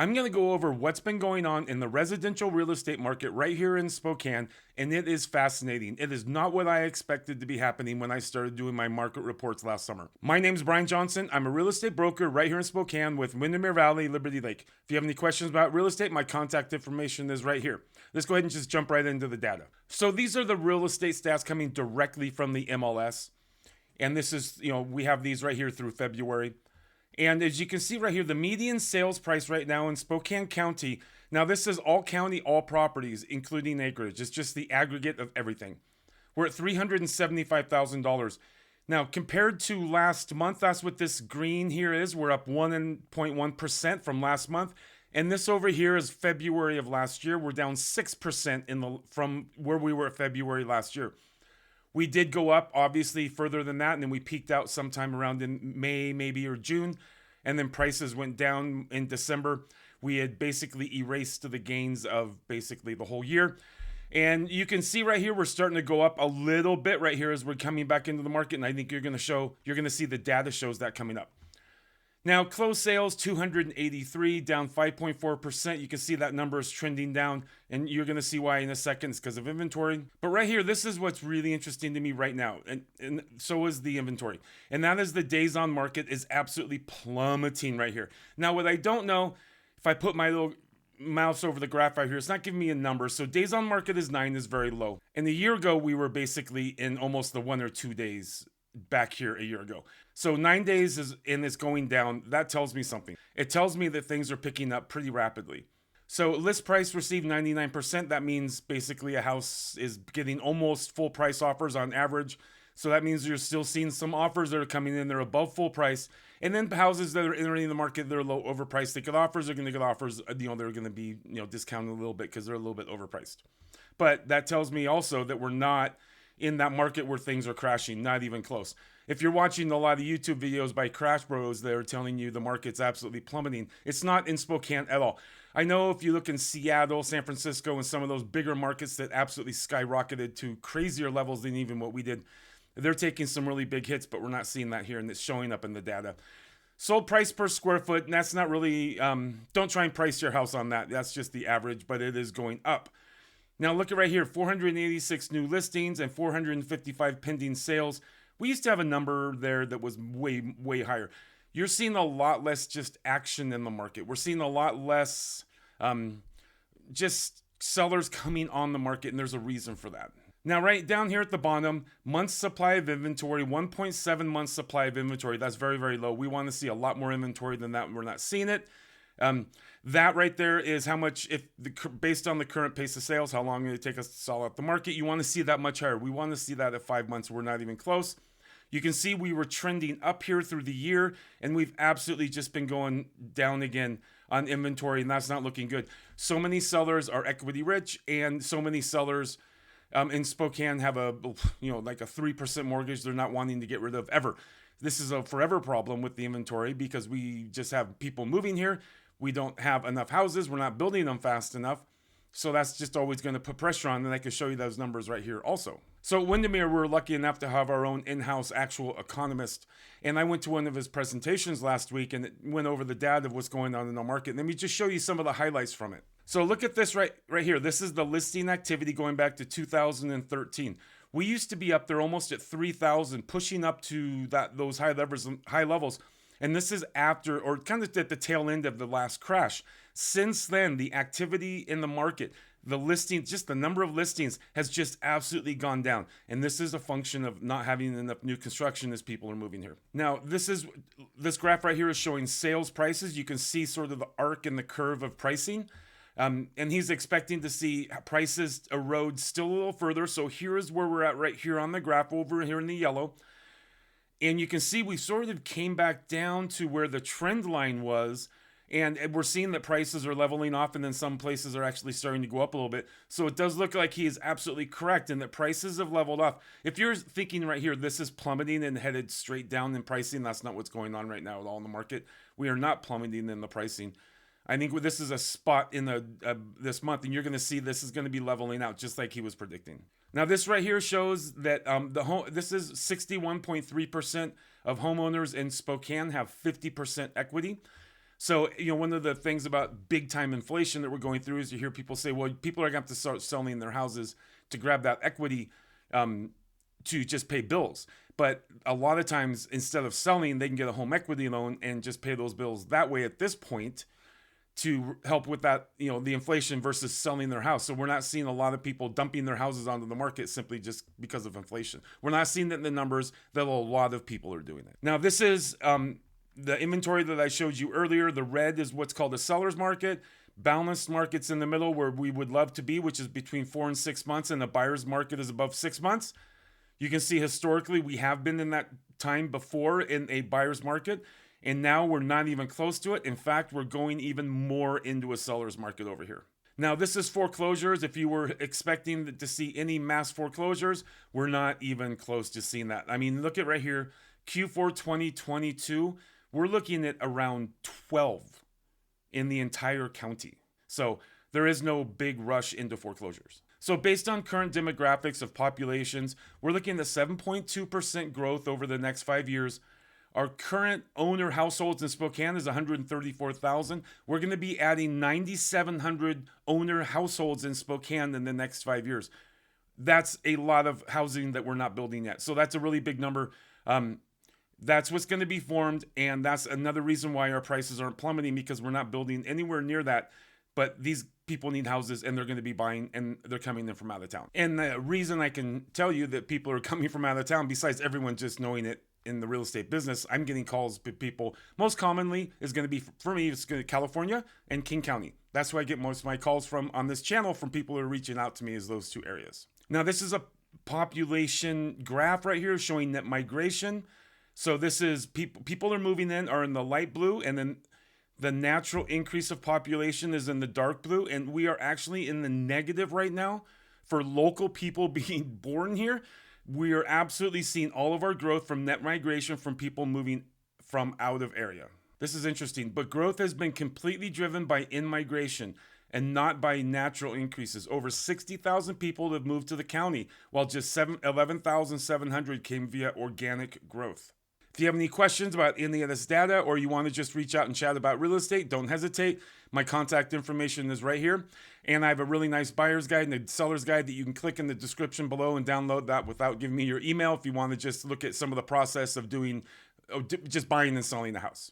I'm going to go over what's been going on in the residential real estate market right here in Spokane, and it is fascinating. It is not what I expected to be happening when I started doing my market reports last summer. My name is Brian Johnson. I'm a real estate broker right here in Spokane with Windermere Valley, Liberty Lake. If you have any questions about real estate, my contact information is right here. Let's go ahead and just jump right into the data. So these are the real estate stats coming directly from the MLS. And this is, we have these right here through February. And as you can see right here, the median sales price right now in Spokane County, now this is all county, all properties, including acreage. It's just the aggregate of everything. We're at $375,000. Now, compared to last month, that's what this green here is. We're up 1.1% from last month. And this over here is February of last year. We're down 6% from where we were at February last year. We did go up, obviously, further than that, and then we peaked out sometime around in May, maybe, or June, and then prices went down in December. We had basically erased the gains of basically the whole year. And you can see right here, we're starting to go up a little bit right here as we're coming back into the market, and I think you're going to see the data shows that coming up. Now, closed sales, 283, down 5.4%. You can see that number is trending down, and you're going to see why in a second. It's because of inventory. But right here, this is what's really interesting to me right now, and so is the inventory. And that is the days on market is absolutely plummeting right here. Now, what I don't know, if I put my little mouse over the graph out here, it's not giving me a number. So days on market is 9 is very low. And a year ago, we were basically in almost the 1 or 2 days back here a year ago. So 9 days it's going down. That tells me something. It tells me that things are picking up pretty rapidly. So list price received 99%. That means basically a house is getting almost full price offers on average. So that means you're still seeing some offers that are coming in. They're above full price. And then houses that are entering the market, they're low overpriced. They get offers. They're going to get offers. They're going to be discounted a little bit because they're a little bit overpriced. But that tells me also that we're not in that market where things are crashing, not even close. If you're watching a lot of YouTube videos by Crash Bros, they're telling you the market's absolutely plummeting. It's not in Spokane at all. I know if you look in Seattle, San Francisco, and some of those bigger markets that absolutely skyrocketed to crazier levels than even what we did, they're taking some really big hits, but we're not seeing that here, and it's showing up in the data. Sold price per square foot, and that's not really, don't try and price your house on that. That's just the average, but it is going up. Now look at right here, 486 new listings and 455 pending sales. We used to have a number there that was way, way higher. You're seeing a lot less just action in the market. We're seeing a lot less just sellers coming on the market, and there's a reason for that. Now, right down here at the bottom, months supply of inventory, 1.7 months supply of inventory. That's very, very low. We want to see a lot more inventory than that, and we're not seeing it. That right there is how much, based on the current pace of sales, how long it take us to sell out the market. You want to see that much higher. We want to see that at 5 months. We're not even close. You can see we were trending up here through the year, and we've absolutely just been going down again on inventory, and that's not looking good. So many sellers are equity rich, and so many sellers in Spokane have like a 3% mortgage they're not wanting to get rid of ever. This is a forever problem with the inventory because we just have people moving here. We don't have enough houses. We're not building them fast enough. So that's just always going to put pressure on. And I can show you those numbers right here also. So at Windermere, we're lucky enough to have our own in-house actual economist. And I went to one of his presentations last week and it went over the data of what's going on in the market. Let me just show you some of the highlights from it. So look at this right here. This is the listing activity going back to 2013. We used to be up there almost at 3,000, pushing up to those high levels. And this is after, or kind of at the tail end of the last crash. Since then, the activity in the market, the listings, just the number of listings has just absolutely gone down. And this is a function of not having enough new construction as people are moving here. Now, this graph right here is showing sales prices. You can see sort of the arc and the curve of pricing. And he's expecting to see prices erode still a little further. So here is where we're at right here on the graph over here in the yellow. And you can see we sort of came back down to where the trend line was. And we're seeing that prices are leveling off, and then some places are actually starting to go up a little bit. So it does look like he is absolutely correct in that prices have leveled off. If you're thinking right here, this is plummeting and headed straight down in pricing, that's not what's going on right now at all in the market. We are not plummeting in the pricing. I think this is a spot in this month, and you're going to see this is going to be leveling out just like he was predicting. Now, this right here shows that this is 61.3% of homeowners in Spokane have 50% equity. So, one of the things about big time inflation that we're going through is you hear people say, well, people are going to have to start selling their houses to grab that equity to just pay bills. But a lot of times, instead of selling, they can get a home equity loan and just pay those bills that way at this point to help with that, the inflation versus selling their house. So we're not seeing a lot of people dumping their houses onto the market simply just because of inflation. We're not seeing that in the numbers that a lot of people are doing it. Now, this is the inventory that I showed you earlier. The red is what's called a seller's market. Balanced market's in the middle where we would love to be, which is between 4 and 6 months, and the buyer's market is above 6 months. You can see historically we have been in that time before in a buyer's market, and now we're not even close to it. In fact, we're going even more into a seller's market over here. Now, this is foreclosures. If you were expecting to see any mass foreclosures, we're not even close to seeing that. I mean, look at right here, Q4 2022, we're looking at around 12 in the entire county. So there is no big rush into foreclosures. So based on current demographics of populations, we're looking at 7.2% growth over the next 5 years. Our current owner households in Spokane is 134,000. We're going to be adding 9,700 owner households in Spokane in the next 5 years. That's a lot of housing that we're not building yet. So that's a really big number. That's what's going to be formed. And that's another reason why our prices aren't plummeting, because we're not building anywhere near that. But these people need houses and they're going to be buying, and they're coming in from out of town. And the reason I can tell you that people are coming from out of town, besides everyone just knowing it in the real estate business, I'm getting calls from people. Most commonly is going to be, for me, it's going to be California and King County. That's where I get most of my calls from on this channel, from people who are reaching out to me, is those two areas. Now, this is a population graph right here showing net migration. So this is people are moving in are in the light blue, and then the natural increase of population is in the dark blue, and we are actually in the negative right now for local people being born here. We are absolutely seeing all of our growth from net migration from people moving from out of area. This is interesting, but growth has been completely driven by in-migration and not by natural increases. Over 60,000 people have moved to the county, while just 11,700 came via organic growth. If you have any questions about any of this data, or you want to just reach out and chat about real estate, don't hesitate. My contact information is right here. And I have a really nice buyer's guide and a seller's guide that you can click in the description below and download that without giving me your email if you want to just look at some of the process of doing, just buying and selling a house.